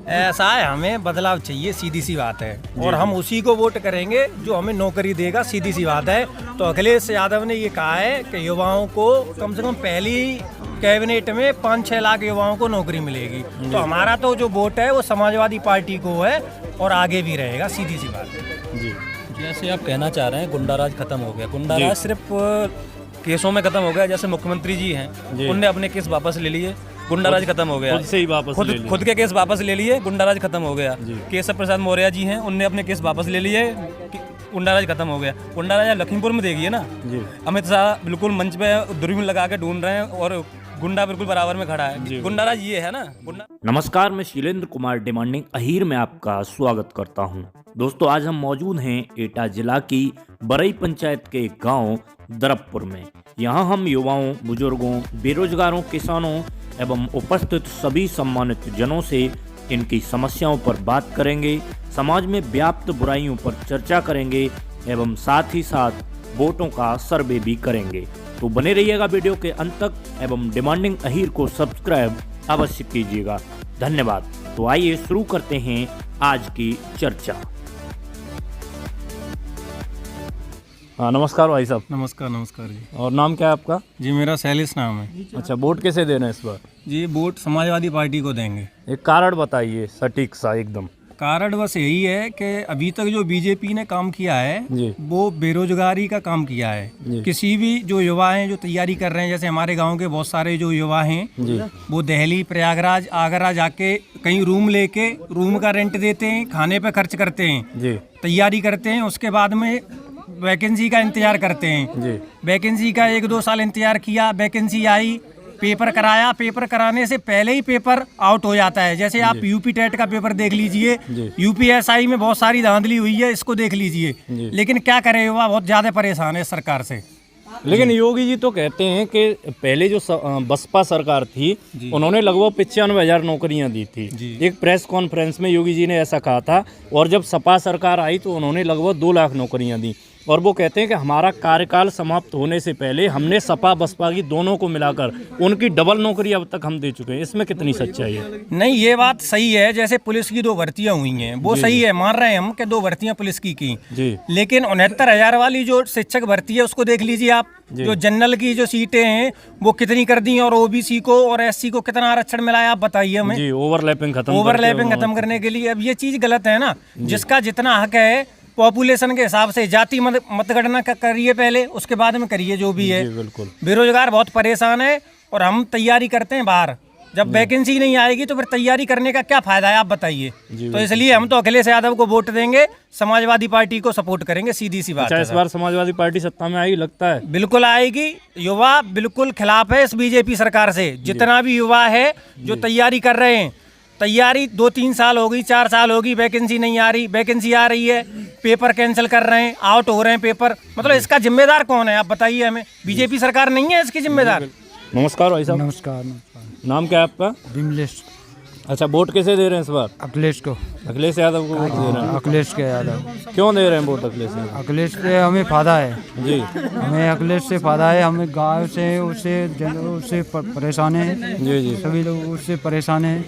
ऐसा है, हमें बदलाव चाहिए, सीधी सी बात है। और हम उसी को वोट करेंगे जो हमें नौकरी देगा, सीधी सी बात है। तो अखिलेश यादव ने ये कहा है कि युवाओं को कम से कम पहली कैबिनेट में 5-6 लाख युवाओं को नौकरी मिलेगी। तो हमारा तो जो वोट है वो समाजवादी पार्टी को है और आगे भी रहेगा, सीधी सी बात है जी। जैसे आप कहना चाह रहे हैं गुंडाराज खत्म हो गया, गुंडाराज सिर्फ केसों में खत्म हो गया। जैसे मुख्यमंत्री जी हैं, उनने अपने केस वापस ले लिए, गुंडाराज खत्म हो गया। खुद से ही वापस ले लिए, खुद के केस वापस ले लिए, गुंडाराज खत्म हो गया। केशव प्रसाद मौर्य जी हैं, उनने अपने केस वापस ले लिए, गुंडाराज खत्म हो गया। गुंडाराज लखीमपुर में देखिए ना, अमित शाह बिल्कुल मंच पे दूरबीन लगा के ढूंढ रहे हैं और गुंडा बिल्कुल बराबर में खड़ा है। गुंडाराज ये है ना गुंडा। नमस्कार, मैं शैलेंद्र कुमार डिमांडिंग अहीर में आपका स्वागत करता हूं। दोस्तों, आज हम मौजूद हैं एटा जिला की बरई पंचायत के गांव दरबपुर में। यहां हम युवाओं, बुजुर्गों, बेरोजगारों, किसानों एवं उपस्थित सभी सम्मानित जनों से इनकी समस्याओं पर बात करेंगे, समाज में व्याप्त बुराइयों पर चर्चा करेंगे एवं साथ ही साथ वोटों का सर्वे भी करेंगे। तो बने रहिएगा वीडियो के अंत तक एवं डिमांडिंग अहीर को सब्सक्राइब अवश्य कीजिएगा। धन्यवाद। तो आइए शुरू करते हैं आज की चर्चा। हाँ, नमस्कार भाई साहब। नमस्कार। नमस्कार जी। और नाम क्या है आपका? जी, मेरा शैलेश नाम है। अच्छा, वोट कैसे दे रहे हैं इस बार? जी, वोट समाजवादी पार्टी को देंगे। एक कारण बताइए सटीक सा एकदम। कारण बस यही है कि अभी तक जो बीजेपी ने काम किया है वो बेरोजगारी का काम किया है। किसी भी जो युवा हैं जो तैयारी कर रहे हैं, जैसे हमारे गांव के बहुत सारे जो युवा हैं वो दिल्ली, प्रयागराज, आगरा जाके कहीं रूम लेके रूम का रेंट देते हैं, खाने पे खर्च करते हैं, तैयारी करते हैं, उसके बाद में वैकेंसी का इंतजार करते हैं। वैकेंसी का 1-2 साल इंतजार किया, वैकेंसी आई, पेपर कराया, पेपर कराने से पहले ही पेपर आउट हो जाता है। जैसे आप यूपी टेट का पेपर देख लीजिए, यूपीएसआई में बहुत सारी धांधली हुई है, इसको देख लीजिए। लेकिन क्या करे, युवा बहुत ज्यादा परेशान है सरकार से। लेकिन योगी जी तो कहते हैं कि पहले जो बसपा सरकार थी उन्होंने लगभग 95,000 नौकरियां दी थी। एक प्रेस कॉन्फ्रेंस में योगी जी ने ऐसा कहा था। और जब सपा सरकार आई तो उन्होंने लगभग 2 लाख नौकरियां दी। और वो कहते हैं कि हमारा कार्यकाल समाप्त होने से पहले हमने सपा बसपा की दोनों को मिलाकर उनकी डबल नौकरी अब तक हम दे चुके हैं। इसमें कितनी सच्चाई है? नहीं, ये बात सही है। जैसे पुलिस की 2 भर्तियां हुई हैं वो सही है, मान रहे हैं हम कि 2 भर्तियां पुलिस की लेकिन 69,000 वाली जो शिक्षक भर्ती है उसको देख लीजिए आप। जो जनरल की जो सीटें हैं वो कितनी कर दी, और ओबीसी को और एससी को कितना आरक्षण मिला है आप बताइए हमें। ओवरलैपिंग खत्म करने के लिए। अब ये चीज गलत है ना। जिसका जितना हक है पॉपुलेशन के हिसाब से जाति मतगणना करिए पहले, उसके बाद में करिए जो भी है। बिल्कुल। बेरोजगार बहुत परेशान है और हम तैयारी करते हैं बाहर। जब वैकेंसी नहीं आएगी तो फिर तैयारी करने का क्या फायदा है आप बताइए। तो इसलिए हम तो अखिलेश यादव को वोट देंगे, समाजवादी पार्टी को सपोर्ट करेंगे, सीधी सी बात है। इस बार समाजवादी पार्टी सत्ता में आएगी लगता है? बिल्कुल आएगी। युवा बिल्कुल खिलाफ है इस बीजेपी सरकार से। जितना भी युवा है जो तैयारी कर रहे हैं, तैयारी 2-3 साल हो गई, 4 साल होगी, वैकेंसी नहीं आ रही, वैकेंसी आ रही है, पेपर कैंसिल कर रहे हैं, आउट हो रहे हैं पेपर। मतलब इसका जिम्मेदार कौन है आप बताइए हमें? बीजेपी सरकार नहीं है इसकी जिम्मेदार। नमस्कार भाई साहब। नमस्कार। नाम क्या है आपका? विमलेश। अच्छा, वोट कैसे दे रहे हैं इस बार? अखिलेश को। अखिलेश यादव को वोट दे रहे हैं? अखिलेश के यादव। क्यों दे रहे हैं वोट अखिलेश यादव? अखिलेश से हमें फायदा है जी। हमें अखिलेश से फायदा है। हमें गाँव से उससे परेशान है जी। सभी लोग उससे परेशान है,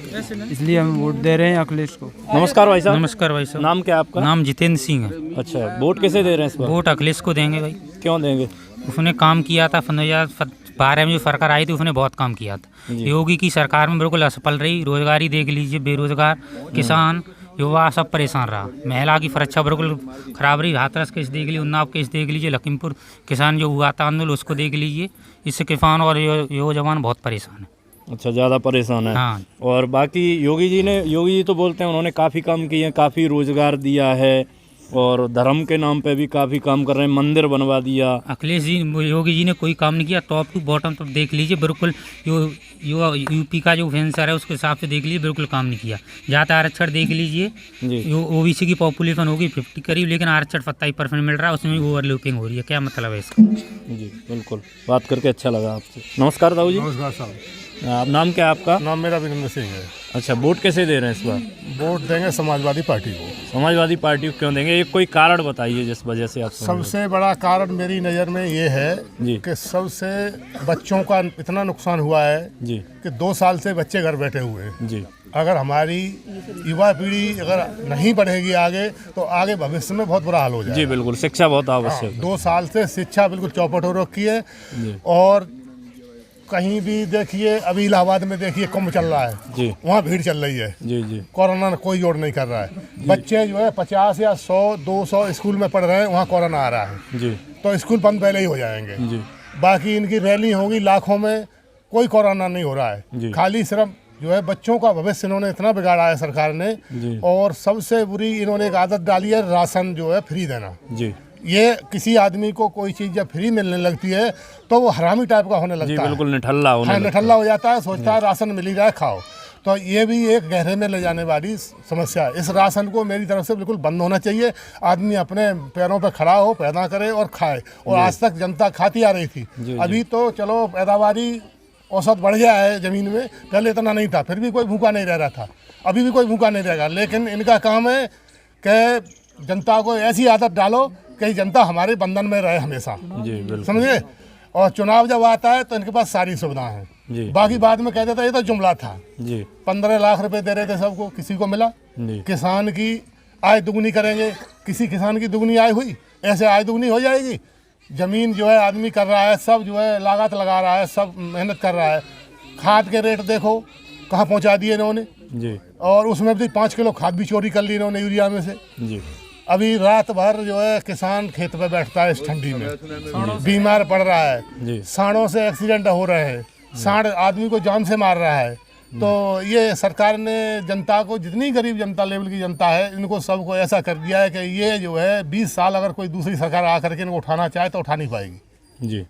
इसलिए हम वोट दे रहे हैं अखिलेश को। नमस्कार भाई साहब। नमस्कार भाई साहब। नाम क्या है आपका? नाम जितेंद्र सिंह है। अच्छा, वोट कैसे दे रहे हैं इस बार? वोट अखिलेश को देंगे भाई। क्यों देंगे? उसने काम किया था 2012 में जो सरकार आई थी उसने बहुत काम किया था। योगी की सरकार में बिल्कुल असफल रही। रोजगारी देख लीजिए, बेरोजगार, किसान, युवा सब परेशान रहा। महिला की सुरक्षा बिल्कुल खराब रही। हाथरस केस देख लीजिए, उन्नाव केस देख लीजिए, लखीमपुर किसान जो हुआ था आंदोलन उसको देख लीजिए। इससे किसान और युवा बहुत परेशान है। अच्छा, ज़्यादा परेशान है। हाँ। और बाकी योगी जी तो बोलते हैं उन्होंने काफ़ी काम किए हैं, काफ़ी रोजगार दिया है और धर्म के नाम पे भी काफ़ी काम कर रहे हैं, मंदिर बनवा दिया। अखिलेश जी, योगी जी ने कोई काम नहीं किया। टॉप टू बॉटम तक देख लीजिए, बिल्कुल यूपी का जो फेंसर है उसके हिसाब से देख लीजिए, बिल्कुल काम नहीं किया। जात आरक्षण देख लीजिए, ओबीसी की पॉपुलेशन होगी 50 करीब, लेकिन आरक्षण 27% मिल रहा है, उसमें ओवरलुकिंग हो रही है। क्या मतलब है इसका? जी बिल्कुल, बात करके अच्छा लगा आपसे। नमस्कार दाऊ जी। नमस्कार साहब। आप नाम क्या है आपका? नाम मेरा विरेंद्र सिंह है। अच्छा, वोट कैसे दे रहे हैं इस बार? वोट देंगे समाजवादी पार्टी को। समाजवादी पार्टी को क्यों देंगे? एक कोई कारण बताइए जिस वजह से आप। सबसे बड़ा कारण मेरी नज़र में ये है कि सबसे बच्चों का इतना नुकसान हुआ है जी कि 2 साल से बच्चे घर बैठे हुए हैं जी। अगर हमारी युवा पीढ़ी अगर नहीं बढ़ेगी आगे तो आगे भविष्य में बहुत बुरा हाल हो जाएगा। जी बिल्कुल, शिक्षा बहुत आवश्यक है। 2 साल से शिक्षा बिल्कुल चौपट हो रखी है। और कहीं भी देखिए, अभी इलाहाबाद में देखिए कुंभ चल रहा है जी, वहाँ भीड़ चल रही है जी जी, कोरोना ने कोई जोड़ नहीं कर रहा है। बच्चे जो है 50 या 100-200 स्कूल में पढ़ रहे हैं, वहाँ कोरोना आ रहा है जी तो स्कूल बंद पहले ही हो जाएंगे। जी बाकी इनकी रैली होगी लाखों में, कोई कोरोना नहीं हो रहा जी। है। खाली सिर्फ जो है बच्चों का भविष्य इन्होंने इतना बिगाड़ा है सरकार ने। जी। और सबसे बुरी इन्होंने एक आदत डाली है राशन जो है फ्री देना। जी ये किसी आदमी को कोई चीज़ जब फ्री मिलने लगती है तो वो हरामी टाइप का होने जी, लगता है। बिल्कुल निठल्ला होने हाँ, लगता निठल्ला हो जाता है, सोचता है राशन मिल ही रहा है खाओ। तो ये भी एक गहरे में ले जाने वाली समस्या है। इस राशन को मेरी तरफ से बिल्कुल बंद होना चाहिए। आदमी अपने पैरों पर खड़ा हो, पैदा करे और खाए। और आज तक जनता खाती आ रही थी। अभी तो चलो पैदावारी औसत बढ़ गया है ज़मीन में, पहले इतना नहीं था, फिर भी कोई भूखा नहीं रह रहा था। अभी भी कोई भूखा नहीं रहेगा। लेकिन इनका काम है कि जनता को ऐसी आदत डालो कि जनता हमारे बंधन में रहे हमेशा। जी बिल्कुल, समझे। और चुनाव जब आता है तो इनके पास सारी सुविधाएं हैं। जी बाकी बाद में कहते थे ये तो जुमला था। जी 15 लाख रुपए दे रहे थे सबको, किसी को मिला? जी किसान की आय दुगनी करेंगे, किसी किसान की दुगनी आय हुई? ऐसे आय दुगनी हो जाएगी? जमीन जो है आदमी कर रहा है, सब जो है लागत लगा रहा है, सब मेहनत कर रहा है। खाद के रेट देखो कहाँ पहुँचा दिए इन्होंने। जी और उसमें भी 5 किलो खाद भी चोरी कर ली इन्होंने यूरिया में से। जी अभी रात भर जो है किसान खेत पे बैठता है इस ठंडी में, बीमार पड़ रहा है। जी सांडों से एक्सीडेंट हो रहे हैं, सांड आदमी को जान से मार रहा है। तो ये सरकार ने जनता को, जितनी गरीब जनता लेवल की जनता है, इनको सबको ऐसा कर दिया है कि ये जो है 20 साल अगर कोई दूसरी सरकार आकर के इनको उठाना चाहे तो उठा नहीं पाएगी। जी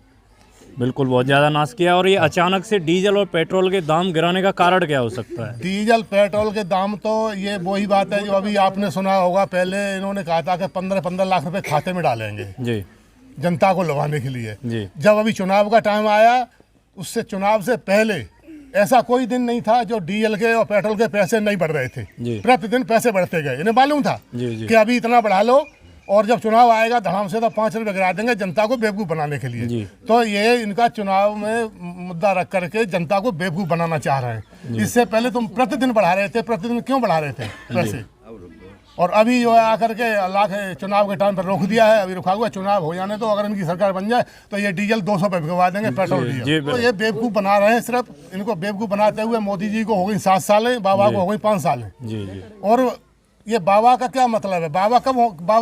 बिल्कुल, बहुत ज़्यादा नाश किया। और ये अचानक से डीजल और पेट्रोल के दाम गिराने का कारण क्या हो सकता है? डीजल पेट्रोल के दाम तो ये वही बात है जो अभी आपने सुना होगा। पहले इन्होंने कहा था कि 15-15 लाख रुपए खाते में डालेंगे जी जनता को लुभाने के लिए। जी जब अभी चुनाव का टाइम आया, उससे चुनाव से पहले ऐसा कोई दिन नहीं था जो डीजल के और पेट्रोल के पैसे नहीं बढ़ रहे थे। जी। प्रतिदिन पैसे बढ़ते गए। इन्हें मालूम था जी जी कि अभी इतना बढ़ा लो और जब चुनाव आएगा धड़ाम से तो 5 रुपये गिरा देंगे जनता को बेवकूफ़ बनाने के लिए। जी। तो ये इनका चुनाव में मुद्दा रख करके जनता को बेवकूफ़ बनाना चाह रहे हैं। इससे पहले तुम प्रतिदिन बढ़ा रहे थे, प्रतिदिन क्यों बढ़ा रहे थे पैसे? और अभी जो है आकर के लाख चुनाव के टाइम पर रोक दिया है। अभी रुका हुआ चुनाव हो जाने तो अगर इनकी सरकार बन जाए तो ये डीजल 200 पे बिकवा देंगे, पेट्रोल डीजल। तो ये बेवकूफ़ बना रहे हैं। सिर्फ इनको बेवकूफ़ बनाते हुए मोदी जी को हो गई 7 सालें, बाबा को हो गई 5 सालें। जी जी और ये बाबा का क्या मतलब है? बाबा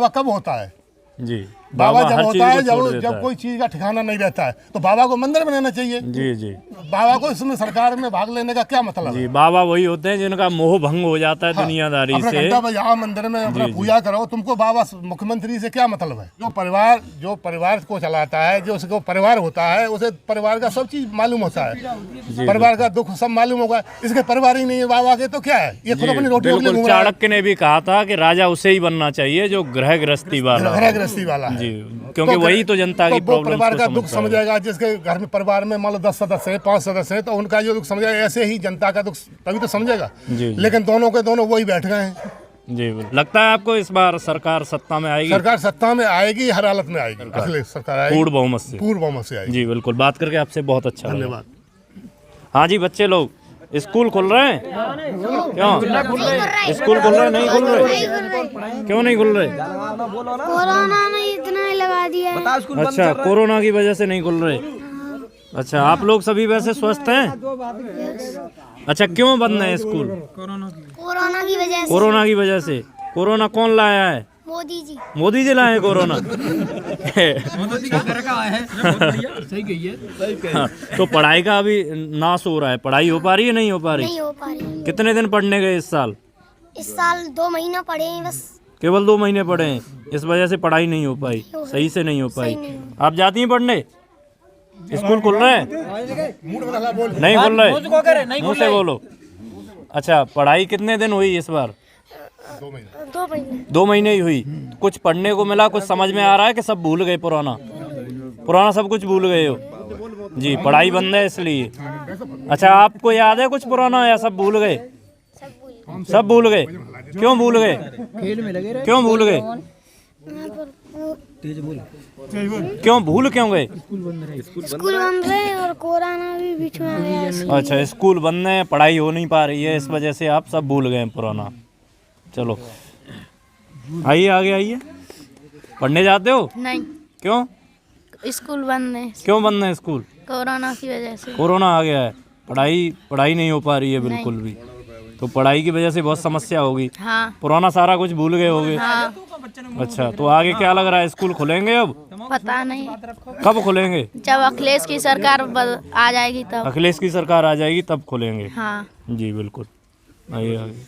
कब होता है? जी, बाबा जब हर होता चीज़ है को छोड़ देता जब है। कोई चीज का ठिकाना नहीं रहता है। तो बाबा को मंदिर बनाना चाहिए। जी जी बाबा को इसमें सरकार में भाग लेने का क्या मतलब जी, है? बाबा वही होते हैं जिनका मोह भंग हो जाता है दुनियादारी अपने से। घंटा बजाओ मंदिर में, अपना पूजा करो। तुमको बाबा मुख्यमंत्री से क्या मतलब है? जो परिवार को चलाता है, जो उसको परिवार होता है, उसे परिवार का सब चीज मालूम होता है। परिवार का दुख सब मालूम होगा। इसके परिवार ही नहीं है बाबा के, तो क्या है? ये खुद अपनी रोटी बिल्कुल, घूम रहा है। चाणक्य ने भी कहा था कि राजा उसे ही बनना चाहिए जो गृह गृहस्थी वाला हो। गृह गृहस्थी वाला है। जी, क्योंकि वही तो जनता की वो प्रॉब्लम परिवार का दुख समझेगा। जिसके घर में परिवार में मान लो 10 सदस्य हैं, 5 सदस्य हैं, तो उनका जो दुख समझेगा, ऐसे ही जनता का दुख तभी तो समझेगा। जी। लेकिन दोनों के दोनों वही बैठ गए हैं। जी, लगता है आपको इस बार सरकार सत्ता में आएगी? सरकार सत्ता में आएगी, हर हालत में आएगी। अखिलेश सरकार आएगी, पूर्ण बहुमत से। पूर्ण बहुमत से आएगी। जी बिल्कुल, बात करके आपसे बहुत अच्छा लगा। धन्यवाद। हाँ जी, बच्चे लोग स्कूल खुल रहे हैं? क्यों स्कूल खुल रहे? नहीं खुल रहे? क्यों नहीं खुल रहे? कोरोना ने इतना ही लगा दिया है। अच्छा, कोरोना की वजह से नहीं खुल रहे। अच्छा, आप लोग सभी वैसे स्वस्थ हैं? अच्छा, क्यों बंद है स्कूल? कोरोना की वजह से। कोरोना की वजह से। कोरोना कौन लाया है? मोदी जी। मोदी जी लाए कोरोना। हाँ, तो पढ़ाई का अभी नाश हो रहा है। पढ़ाई हो पा रही है, नहीं हो पा रही? नहीं हो पा रही। कितने दिन पढ़ने गए इस साल? इस साल 2 महीना पढ़े हैं बस। केवल 2 महीने पढ़े हैं, इस वजह से पढ़ाई नहीं हो पाई, सही से नहीं हो पाई। आप जाती हैं पढ़ने? स्कूल खुल रहे हैं? नहीं खुल रहे, मुँह से बोलो। अच्छा, पढ़ाई कितने दिन हुई इस बार? 2 महीने। 2 महीने ही हुई। कुछ पढ़ने को मिला, कुछ समझ में आ रहा है कि सब भूल गए? पुराना सब कुछ भूल गए हो? जी, पढ़ाई बंद है इसलिए। अच्छा, आपको याद है कुछ पुराना या सब भूल गए? सब भूल गए। क्यों भूल गए? क्यों भूल गए? क्यों भूल क्यों गए? स्कूल बंद रहे और कोरोना भी बीच में आ गया इसलिए। अच्छा, स्कूल बंद है, पढ़ाई हो नहीं पा रही है, इस वजह से आप सब भूल गए हैं पुराना। चलो आइए आगे आइए। पढ़ने जाते हो? नहीं, क्यों? स्कूल बंद है क्यों बंद है स्कूल? कोरोना की वजह से। कोरोना आ गया है, पढ़ाई नहीं हो पा रही है बिल्कुल भी। तो पढ़ाई की वजह से बहुत समस्या होगी। हाँ पुराना सारा कुछ भूल गए होगे। हाँ। अच्छा, तो आगे क्या लग रहा है, स्कूल खुलेंगे अब? पता नहीं, कब खुलेंगे? जब अखिलेश की सरकार आ जाएगी तब। अखिलेश की सरकार आ जाएगी तब खुलेंगे। हाँ जी बिल्कुल। आइए आगे।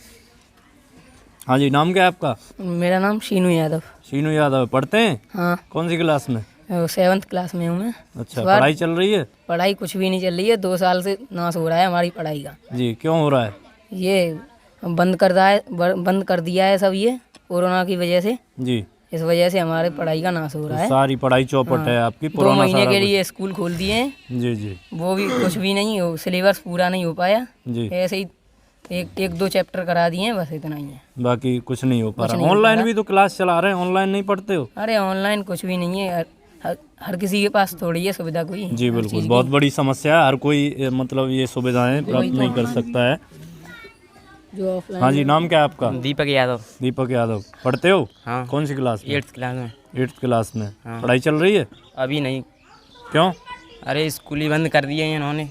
हाँ जी, नाम क्या है आपका? मेरा नाम शीनू यादव। शीनू यादव। पढ़ते हैं? हाँ, कौन सी क्लास में? 7th क्लास में हूँ मैं। अच्छा, पढ़ाई चल रही है? पढ़ाई कुछ भी नहीं चल रही है, 2 साल से नाश हो रहा है हमारी पढ़ाई का। जी, क्यों हो रहा है? ये बंद कर दिया है सब, ये कोरोना की वजह से। जी, इस वजह से हमारे पढ़ाई का नाश हो रहा है। सारी पढ़ाई चौपट है आपकी। 2 पुराना महीने सारा के कुछ। लिए स्कूल खोल दिए हैं, जी जी वो भी कुछ भी नहीं हो, सिलेबस पूरा नहीं हो पाया। जी। ऐसे ही एक दो चैप्टर करा दिए हैं, बस इतना ही है। बाकी कुछ नहीं हो पा कुछ रहा। नहीं हो ऑनलाइन पा भी तो क्लास चला रहे हैं, ऑनलाइन नहीं पढ़ते हो? अरे ऑनलाइन कुछ भी नहीं है, हर किसी के पास थोड़ी है सुविधा कोई। जी हर बिल्कुल, चीज़ की। बहुत बड़ी समस्या है। हर कोई मतलब ये सुविधाएं प्राप्त नहीं कर सकता है। जो ऑफलाइन। हाँ जी, नाम क्या है आपका? दीपक यादव। दीपक यादव। पढ़ते हो? हाँ। कौन सी क्लास में? 8th क्लास में। 8th क्लास में। हाँ। पढ़ाई चल रही है? अभी नहीं। क्यों? अरे स्कूल ही बंद कर दिए हैं इन्होंने।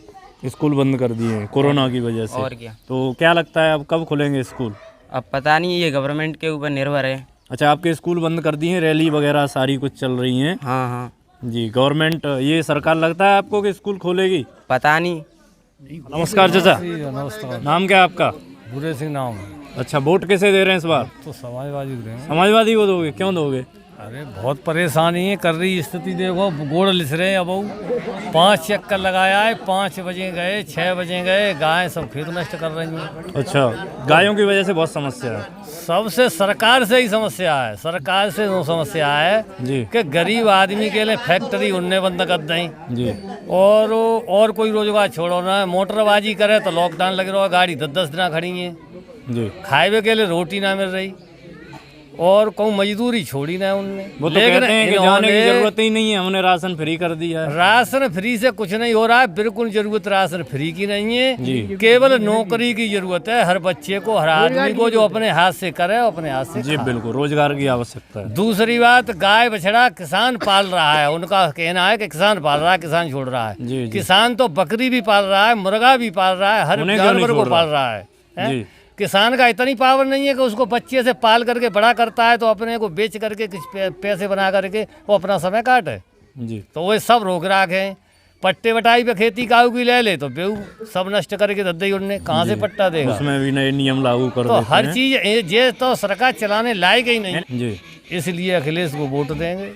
स्कूल बंद कर दिए हैं कोरोना की वजह से। और क्या। तो क्या लगता है अब कब खुलेंगे स्कूल? अब पता नहीं, ये गवर्नमेंट के ऊपर निर्भर है। अच्छा, आपके स्कूल बंद कर दिए हैं, रैली वगैरह सारी कुछ चल रही हैं। हाँ हाँ। जी, गवर्नमेंट, ये सरकार लगता है आपको कि स्कूल खोलेगी? पता नहीं। नमस्कार चाचा। नमस्कार। नाम क्या है आपका? बुरे सिंह नाम है। अच्छा, वोट किसे दे रहे हैं इस बार? तो समाजवादी को देंगे। समाजवादी को दोगे? क्यों दोगे? अरे बहुत परेशानी है, कर रही स्थिति देखो, गोड़ लिस रहे हैं। अब 5 चक्कर लगाया है, 5 बजे गए, 6 बजे गए, गाय सब खेत नष्ट कर रही हैं। अच्छा, गायों की वजह से बहुत समस्या है। सबसे सरकार से ही समस्या है, सरकार से वो समस्या है जी कि गरीब आदमी के लिए फैक्ट्री उनने बंद कर दें जी। और कोई रोजगार छोड़ो ना, मोटरबाजी करे तो लॉकडाउन लग रहा है, गाड़ी 10-10 दिन खड़ी है, जी। खाए के लिए रोटी ना मिल रही, और कोई मजदूरी छोड़ी ना उनने। वो तो कहते हैं कि जाने की जरूरत ही नहीं है, हमने राशन फ्री कर दिया है। राशन फ्री से कुछ नहीं हो रहा है, बिल्कुल जरूरत राशन फ्री की नहीं है जी। केवल नौकरी की जरूरत है हर बच्चे को, हर आदमी को, जो अपने हाथ से करे अपने हाथ से जी खाए। बिल्कुल, रोजगार की आवश्यकता है। दूसरी बात, गाय बछड़ा किसान पाल रहा है, उनका कहना है कि किसान पाल रहा है, किसान छोड़ रहा जी, है। जी। किसान तो बकरी भी पाल रहा है, मुर्गा भी पाल रहा है, हर उन्हें क्यों नहीं जानवर को छोड़ पाल रहा है, हैं? जी। किसान का इतनी पावर नहीं है कि उसको बच्चे से पाल करके बड़ा करता है तो अपने को बेच करके कुछ पैसे बना करके वो अपना समय काटे। जी। तो वो सब रोक राख है। पट्टे बटाई पे खेती काऊ की ले ले तो बेऊ सब नष्ट करके दद्दई उनने कहाँ से पट्टा देगा। उसमें भी नए नियम लागू कर तो देते हर हैं। चीज ये तो सरकार चलाने लायक ही नहीं, जी। इसलिए अखिलेश को वोट देंगे,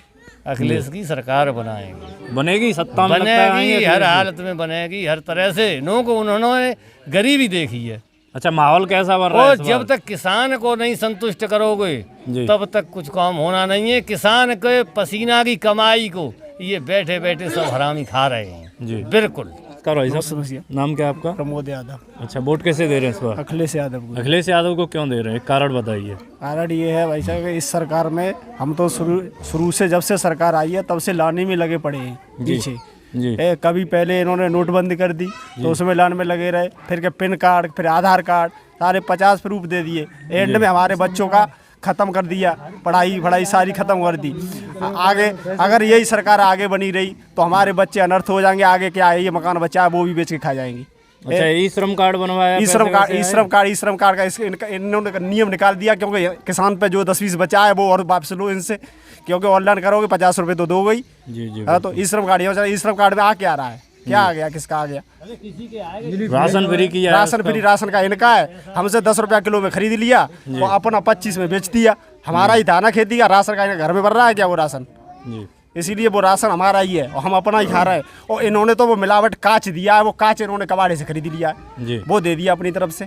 अखिलेश की सरकार बनाएंगे। बनेगी, सत्ता में लगता है आएंगे बनेगी, हर अखिलेश जी? हालत में बनेगी, हर तरह से। नो को उन्होंने गरीबी देखी है। अच्छा, माहौल कैसा बन रहा है और इस बार? जब तक किसान को नहीं संतुष्ट करोगे जी। तब तक कुछ काम होना नहीं है। किसान के पसीना की कमाई को ये बैठे बैठे सब हरामी खा रहे हैं। जी बिल्कुल। करो साहब। नाम क्या है आपका? प्रमोद यादव। अच्छा, वोट कैसे दे रहे हैं इस बार? अखिलेश यादव को। अखिलेश यादव को क्यों दे रहे हैं, एक कारण बताइए। कारण ये है भाई साहब कि इस सरकार में हम तो शुरू से, जब से सरकार आई है तब से लाने में लगे पड़े हैं पीछे जी। कभी पहले इन्होंने नोटबंदी कर दी तो उसमें लाइन में लगे रहे, फिर के पिन कार्ड, फिर आधार कार्ड, सारे 50 प्रूफ दे दिए। एंड में हमारे बच्चों का ख़त्म कर दिया, पढ़ाई सारी ख़त्म कर दी। आगे अगर यही सरकार आगे बनी रही तो हमारे बच्चे अनर्थ हो जाएंगे। आगे क्या है, ये मकान बचा है वो भी बेच के खा जाएंगे। अच्छा, ई श्रम कार्ड बनवाया? ई श्रम कार्ड का इन्होंने नियम निकाल दिया, क्योंकि किसान पे जो 10-20 बचा है वो और वापस लो इनसे, क्योंकि ऑनलाइन करोगे 50 रुपये तो दो गई। जी जी। हाँ, तो ई श्रम कार्ड, ई श्रम कार्ड में आ क्या रहा है, क्या आ गया, किसका आ गया? राशन फ्री किया है। राशन फ्री, राशन का इनका है। हमसे 10 रुपया किलो में खरीद लिया, वो अपना 25 में बेच दिया। हमारा ही दाना खेती का राशन का घर में बन रहा है क्या वो राशन? जी। इसीलिए वो राशन हमारा ही है और हम अपना ही खा रहे हैं। और इन्होंने तो वो मिलावट कांच दिया है, वो कांच इन्होंने कबाड़े से खरीद लिया है, जी। वो दे दिया अपनी तरफ से।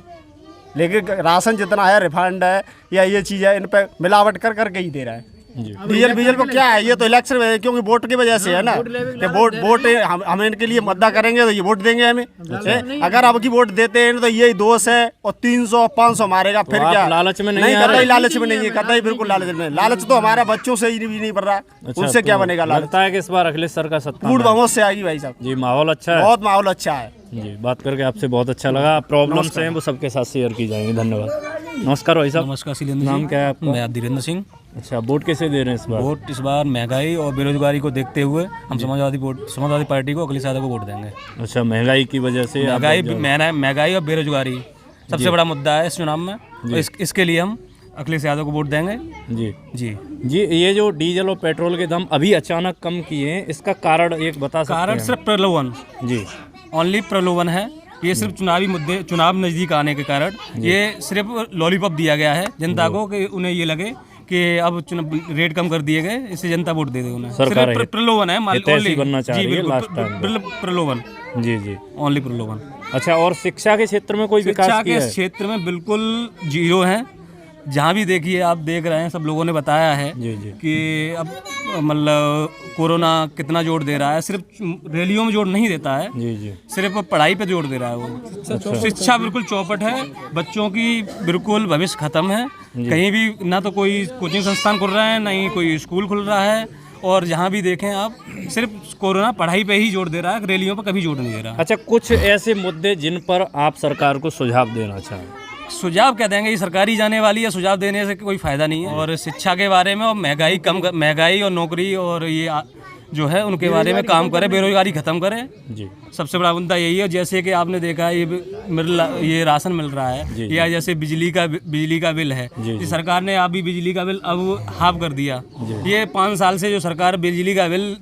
लेकिन राशन जितना है, रिफाइंड है या ये चीज़ है, इन पे मिलावट कर करके ही दे रहा है। डीजल पर क्या है, ये तो इलेक्शन में, क्योंकि वोट की वजह से है ना कि वोट हम इनके लिए मतदान करेंगे तो ये वोट देंगे हमें। अगर अब की वोट देते हैं तो यही दोष है और 300-500 मारेगा फिर क्या। लालच में नहीं, कतई लालच में नहीं है, कतई बिल्कुल लालच में। लालच तो हमारे बच्चों से ही नहीं बढ़ रहा, उनसे क्या बनेगा लालच। लगता है कि इस बार अखिलेश सर का सत्ता पूर्ण बहुमत से आएगी भाई साहब जी। माहौल अच्छा है, बहुत माहौल अच्छा है जी। बात करके आपसे बहुत अच्छा लगा। प्रॉब्लम्स हैं वो सबके साथ शेयर की जाएंगी। धन्यवाद। नमस्कार भाई साहब। नमस्कार शिलेंद्र नाम जी। क्या है आपका? मैं धीरेन्द्र सिंह। अच्छा, वोट कैसे दे रहे हैं इस बार? वोट इस बार महंगाई और बेरोजगारी को देखते हुए हम समाजवादी पार्टी को, अखिलेश यादव को वोट देंगे। अच्छा, महंगाई की वजह से महंगाई और बेरोजगारी सबसे बड़ा मुद्दा है इस चुनाव में, और इसके लिए हम अखिलेश यादव को वोट देंगे। जी जी जी। ये जो डीजल और पेट्रोल के दाम अभी अचानक कम किए हैं, इसका कारण एक बता सकते हैं? कारण सिर्फ प्रलोभन जी, ओनली प्रलोभन है। ये सिर्फ चुनावी मुद्दे, चुनाव नज़दीक आने के कारण ये सिर्फ लॉलीपॉप दिया गया है जनता को कि उन्हें ये लगे कि अब रेट कम कर दिए गए, इससे जनता वोट दे दे उन्हें। सिर्फ प्रलोभन है, बनना चाह रही है लास्ट टाइम। प्रलोभन जी जी, ओनली प्रलोभन। अच्छा, और शिक्षा के क्षेत्र में कोई विकास किया है? शिक्षा के क्षेत्र में बिल्कुल जीरो है। जहाँ भी देखिए, आप देख रहे हैं, सब लोगों ने बताया है जी जी कि अब मतलब कोरोना कितना जोर दे रहा है। सिर्फ रैलियों में जोर नहीं देता है जी जी, सिर्फ पढ़ाई पे जोर दे रहा है वो। शिक्षा बिल्कुल चौपट है, बच्चों की बिल्कुल भविष्य खत्म है। कहीं भी ना तो कोई कोचिंग संस्थान खुल रहा है, ना ही कोई स्कूल खुल रहा है, और जहाँ भी देखें आप सिर्फ कोरोना पढ़ाई पे ही जोर दे रहा है, रैलियों पर कभी जोर नहीं दे रहा। अच्छा, कुछ ऐसे मुद्दे जिन पर आप सरकार को सुझाव देना चाहें? सुझाव क्या देंगे, ये सरकारी जाने वाली है, सुझाव देने से कोई फायदा नहीं है। और शिक्षा के बारे में, और महंगाई और नौकरी और ये जो है उनके बारे में काम करे, बेरोजगारी खत्म करे जी। सबसे बड़ा मुद्दा यही है। जैसे कि आपने देखा ये राशन मिल रहा है, या जैसे बिजली का बिल है, ये सरकार ने अभी बिजली का बिल अब हाफ कर दिया। ये 5 साल से जो सरकार बिजली का बिल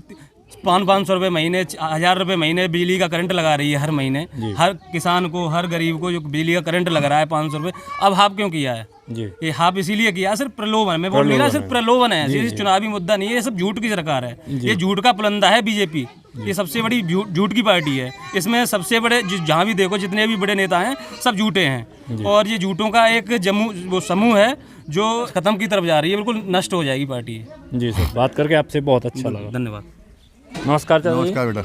500 रुपये महीने, 1000 रुपये महीने बिजली का करंट लगा रही है हर महीने, हर किसान को, हर गरीब को जो बिजली का करंट लग रहा है 500 रुपये, अब हाफ क्यों किया है जी? ये हाफ इसीलिए किया, सिर्फ प्रलोभन। मैं बोल रहा, सिर्फ प्रलोभन है, ये चुनावी मुद्दा नहीं है। ये सब झूठ की सरकार है, ये झूठ का पुलंदा है बीजेपी। ये सबसे बड़ी झूठ की पार्टी है। इसमें सबसे बड़े, जहाँ भी देखो, जितने भी बड़े नेता हैं सब झूठे हैं, और ये झूठों का एक समूह है जो खत्म की तरफ जा रही है, बिल्कुल नष्ट हो जाएगी पार्टी जी। सर, बात करके आपसे बहुत अच्छा लगा। धन्यवाद। नमस्कार। नमस्कार बेटा।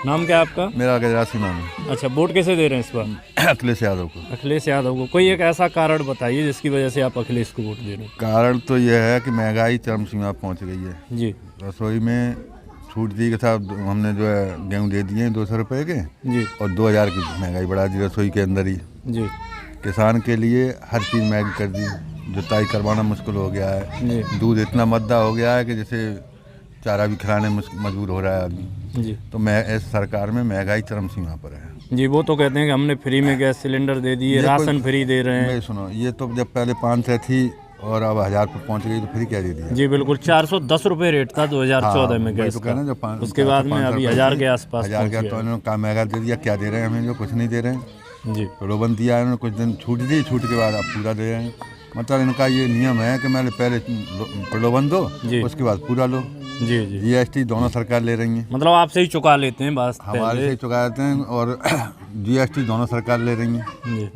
नाम क्या आपका? मेरा गजराज सिंह नाम है। अच्छा, वोट कैसे दे रहे हैं इस बार? अखिलेश यादव को। अखिलेश यादव को। कोई एक ऐसा कारण बताइए जिसकी वजह से आप अखिलेश को वोट दे रहे हैं? कारण तो यह है कि महंगाई चरम सीमा पर पहुँच गई है जी। रसोई में छूट दी के साथ हमने जो है गेहूँ दे दिए हैं 200 रुपये के जी, और 2000 की महंगाई बढ़ा दी रसोई के अंदर ही जी। किसान के लिए हर चीज़ महंगी कर दी, जुताई करवाना मुश्किल हो गया है, दूध इतना मद्दा हो गया है कि जैसे चारा भी खिलाने मजबूर हो रहा है आदमी जी। तो इस सरकार में महंगाई चरम सीमा पर है जी। वो तो कहते हैं कि हमने फ्री में गैस सिलेंडर दे दिए, राशन फ्री दे रहे हैं। सुनो, ये तो जब पहले 500 थी और अब 1000 पर पहुंच गई, तो फ्री क्या दे दिया जी? बिल्कुल, 410 रुपये रेट था 2014 में गैस का, उसके बाद में अभी 1000 के आसपास 1000 का। तो इन्होंने कहा महंगा दे दिया, क्या दे रहे हैं हमें? जो कुछ नहीं दे रहे हैं जी। प्रलोभन दिया है, कुछ दिन छूट दी, छूट के बाद अब पूरा दे रहे हैं। मतलब इनका ये नियम है कि मैंने पहले प्रलोभन दो, उसके बाद पूरा लो जी जी। जीएसटी दोनों सरकार ले रही है, मतलब आपसे ही चुका लेते हैं, बस हमारे से ही चुका लेते हैं, और जीएसटी दोनों सरकार ले रही है,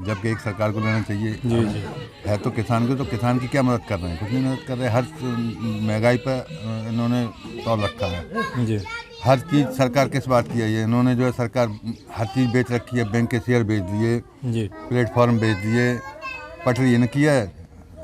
जबकि एक सरकार को लेना चाहिए जी जी। है तो किसान को, तो किसान की क्या मदद कर रहे हैं? कुछ नहीं मदद कर रहे। हर महंगाई पर इन्होंने तौल रखा है जी। हर चीज़ सरकार किस बात की है? ये इन्होंने जो है सरकार हर चीज़ बेच रखी है। बैंक के शेयर बेच दिए जी, प्लेटफॉर्म बेच दिए, पटरी इन्हें किया है,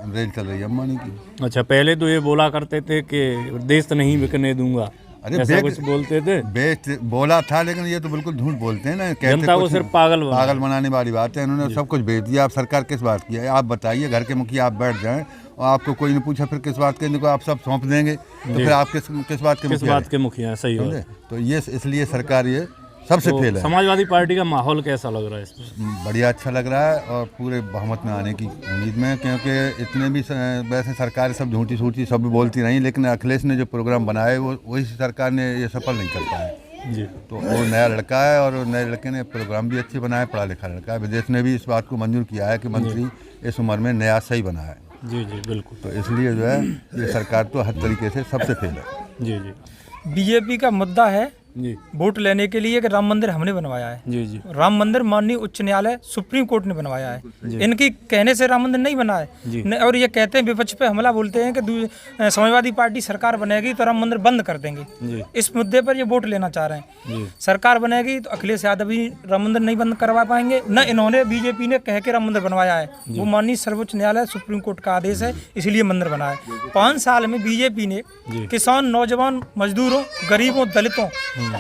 रेल चल रही है अंबानी की। अच्छा, पहले तो ये बोला करते थे कि देश नहीं बिकने दूंगा, अरे ऐसा कुछ बोलते थे। बेच बोला था, लेकिन ये तो बिल्कुल झूठ बोलते हैं ना, जनता को सिर्फ पागल बनाने वाली बात है। इन्होंने सब कुछ बेच दिया। आप सरकार किस बात की है? आप बताइए, घर के मुखिया आप बैठ जाएं और आपको कोई नहीं पूछा फिर किस बात के, इनको आप सब सौंप देंगे, तो फिर आप किस बात के मुखिया हैं? सही है। तो ये इसलिए सरकार ये सबसे फेल है। समाजवादी पार्टी का माहौल कैसा लग रहा है इसमें? बढ़िया, अच्छा लग रहा है, और पूरे बहुमत में आने की उम्मीद में, क्योंकि इतने भी वैसे सरकार सब झूठी सूठी सब भी बोलती रही, लेकिन अखिलेश ने जो प्रोग्राम बनाए वो वही सरकार ने ये सफल नहीं कर पाया जी। तो वो नया लड़का है, और नए लड़के ने प्रोग्राम भी अच्छे बनाए, पढ़ा लिखा लड़का है। विदेश ने भी इस बात को मंजूर किया है कि मंत्री इस उम्र में नया सही बना है जी जी। बिल्कुल। तो इसलिए जो है ये सरकार तो हर तरीके से सबसे फेल है जी जी। बीजेपी का मुद्दा है जी वोट लेने के लिए कि राम मंदिर हमने बनवाया है। जी जी राम मंदिर माननीय उच्च न्यायालय सुप्रीम कोर्ट ने बनवाया है। इनकी कहने से राम मंदिर नहीं बना है। और ये कहते हैं विपक्ष पे हमला बोलते हैं कि समाजवादी पार्टी सरकार बनेगी तो राम मंदिर बंद कर देंगे। इस मुद्दे पर ये वोट लेना चाह रहे हैं। सरकार बनेगी तो अखिलेश यादव भी राम मंदिर नहीं बंद करवा पाएंगे, न इन्होंने बीजेपी ने कह के राम मंदिर बनवाया है। वो माननीय सर्वोच्च न्यायालय सुप्रीम कोर्ट का आदेश है, इसलिए मंदिर बना है। 5 साल में बीजेपी ने किसान, नौजवान, मजदूरों, गरीबों, दलितों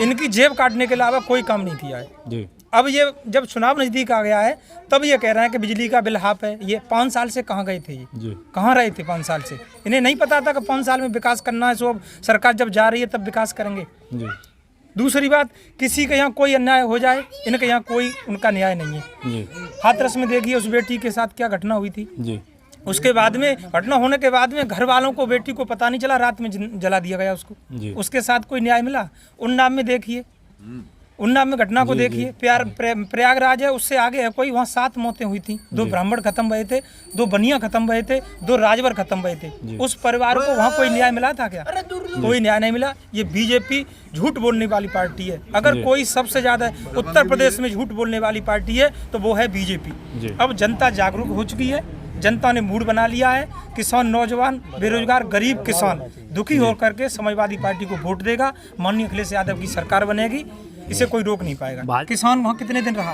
इनकी जेब काटने के अलावा कोई काम नहीं किया है। अब ये जब चुनाव नजदीक आ गया है तब ये कह रहे हैं कि बिजली का बिल हाफ है। ये 5 साल से कहाँ गए थे? ये कहाँ रहे थे 5 साल से? इन्हें नहीं पता था कि 5 साल में विकास करना है, सो अब सरकार जब जा रही है तब विकास करेंगे। दूसरी बात, किसी के यहाँ कोई अन्याय हो जाए, इनके यहाँ कोई उनका न्याय नहीं है। हाथरस में देखिए उस बेटी के साथ क्या घटना हुई थी। उसके बाद में, घटना होने के बाद में घर वालों को, बेटी को पता नहीं चला, रात में जला दिया गया उसको। उसके साथ कोई न्याय मिला? उन्नाव में देखिए, उन्नाव में घटना को देखिए। प्रयागराज है, उससे आगे है कोई, वहाँ 7 मौतें हुई थी। 2 ब्राह्मण खत्म हुए थे, 2 बनिया खत्म हुए थे, 2 राजवर खत्म हुए थे। उस परिवार को वहाँ कोई न्याय मिला था क्या? कोई न्याय नहीं मिला। ये बीजेपी झूठ बोलने वाली पार्टी है। अगर कोई सबसे ज्यादा उत्तर प्रदेश में झूठ बोलने वाली पार्टी है तो वो है बीजेपी। अब जनता जागरूक हो चुकी है, जनता ने मूड बना लिया है। किसान, नौजवान, बेरोजगार, गरीब किसान दुखी होकर के समाजवादी पार्टी को वोट देगा। माननीय अखिलेश यादव की सरकार बनेगी, इसे कोई रोक नहीं पाएगा। किसान वहाँ कितने दिन रहा?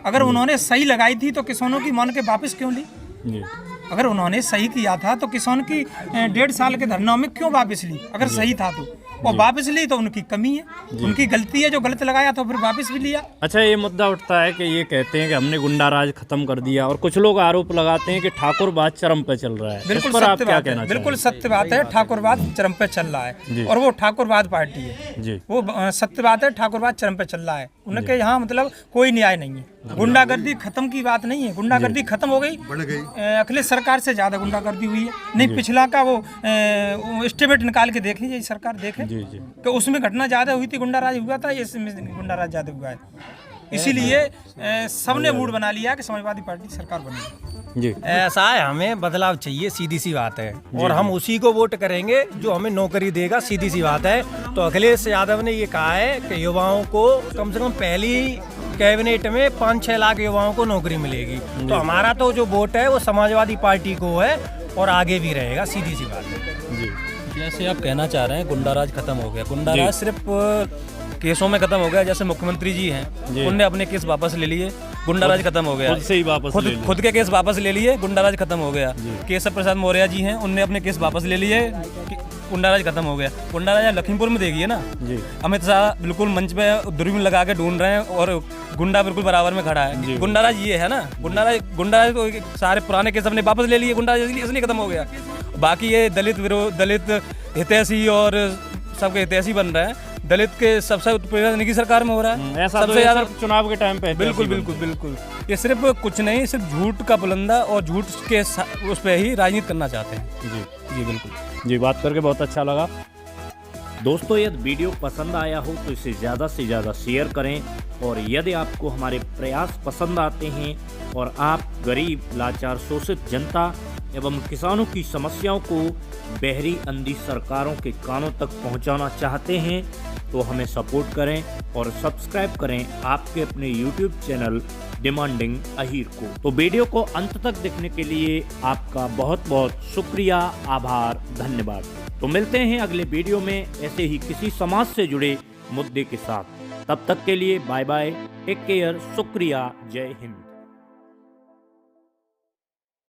अगर उन्होंने सही लगाई थी तो किसानों की मान के वापस क्यों ली? अगर उन्होंने सही किया था तो किसान की 1.5 साल के धरना में क्यों वापस ली? अगर सही था तो, और वापस ली तो उनकी कमी है, उनकी गलती है। जो गलत लगाया तो फिर वापस भी लिया। अच्छा, ये मुद्दा उठता है कि ये कहते हैं कि हमने गुंडा राज खत्म कर दिया, और कुछ लोग आरोप लगाते हैं कि ठाकुरवाद चरम पे चल रहा है। बिल्कुल इस पर आप सत्य क्या बात कहना है, चाहेंगे? बिल्कुल सत्य बात है। ठाकुरवाद चरम पे चल रहा है और वो ठाकुरवाद पार्टी है। वो सत्य बात है, ठाकुरवाद चरम पे चल रहा है। उनके यहाँ मतलब कोई न्याय नहीं है। गुंडागर्दी खत्म की बात नहीं है, गुंडागर्दी खत्म हो गई। अखिलेश सरकार से ज्यादा गुंडागर्दी हुई है। नहीं, पिछला का वो एस्टिमेट निकाल के देखें, ये सरकार देखे तो उसमें घटना ज्यादा हुई थी, गुंडाराज हुआ था, इसमें गुंडाराज ज्यादा हुआ है। इसीलिए सबने मूड बना लिया कि समाजवादी पार्टी सरकार बनेगी। ऐसा है, हमें बदलाव चाहिए, सीधी सी बात है। और हम उसी को वोट करेंगे जो हमें नौकरी देगा, सीधी सी बात है। तो अखिलेश यादव ने ये कहा है कि युवाओं को कम से कम पहली कैबिनेट में 5-6 लाख युवाओं को नौकरी मिलेगी। तो हमारा तो जो वोट है वो समाजवादी पार्टी को है और आगे भी रहेगा, सीधी सी बात है। जैसे आप कहना चाह रहे हैं गुंडाराज खत्म हो गया, गुंडाराज सिर्फ केसों में खत्म हो गया। जैसे मुख्यमंत्री जी हैं, उनने अपने केस वापस ले लिए, गुंडाराज खत्म हो गया। खुद से ही वापस खुद के केस वापस ले लिए, गुंडाराज खत्म हो गया। केशव प्रसाद मौर्य जी हैं, उनने अपने केस वापस ले लिए, गुंडाराज खत्म हो गया। गुंडाराज लखीमपुर में देखिए ना, अमित शाह बिल्कुल मंच पे दूरबीन लगा के ढूंढ रहे हैं और गुंडा बिल्कुल बराबर में खड़ा है। गुंडाराज ये है ना, गुंडाराज तो सारे पुराने केस अपने वापस ले लिए, गुंडाराज इसलिए खत्म हो गया। बाकी ये दलित विरोध, दलित हितैषी और सबके हितैषी बन रहे हैं। दलित के सबसे उत्पीड़न इनकी सरकार में हो रहा है, सबसे ज्यादा चुनाव के टाइम पे। बिल्कुल बिल्कुल बिल्कुल। ये सिर्फ कुछ नहीं, सिर्फ झूठ का बुलंदा और झूठ के उस पर ही राजनीति करना चाहते हैं। जी बिल्कुल जी, बात करके बहुत अच्छा लगा। दोस्तों, यदि वीडियो पसंद आया हो तो इसे ज़्यादा से ज़्यादा शेयर करें, और यदि आपको हमारे प्रयास पसंद आते हैं और आप गरीब, लाचार, शोषित जनता एवं किसानों की समस्याओं को बहरी अंधी सरकारों के कानों तक पहुंचाना चाहते हैं तो हमें सपोर्ट करें और सब्सक्राइब करें आपके अपने YouTube चैनल डिमांडिंग अहीर को। तो वीडियो को अंत तक देखने के लिए आपका बहुत बहुत शुक्रिया, आभार, धन्यवाद। तो मिलते हैं अगले वीडियो में ऐसे ही किसी समाज से जुड़े मुद्दे के साथ। तब तक के लिए बाय बाय, टेक केयर, शुक्रिया, जय हिंद।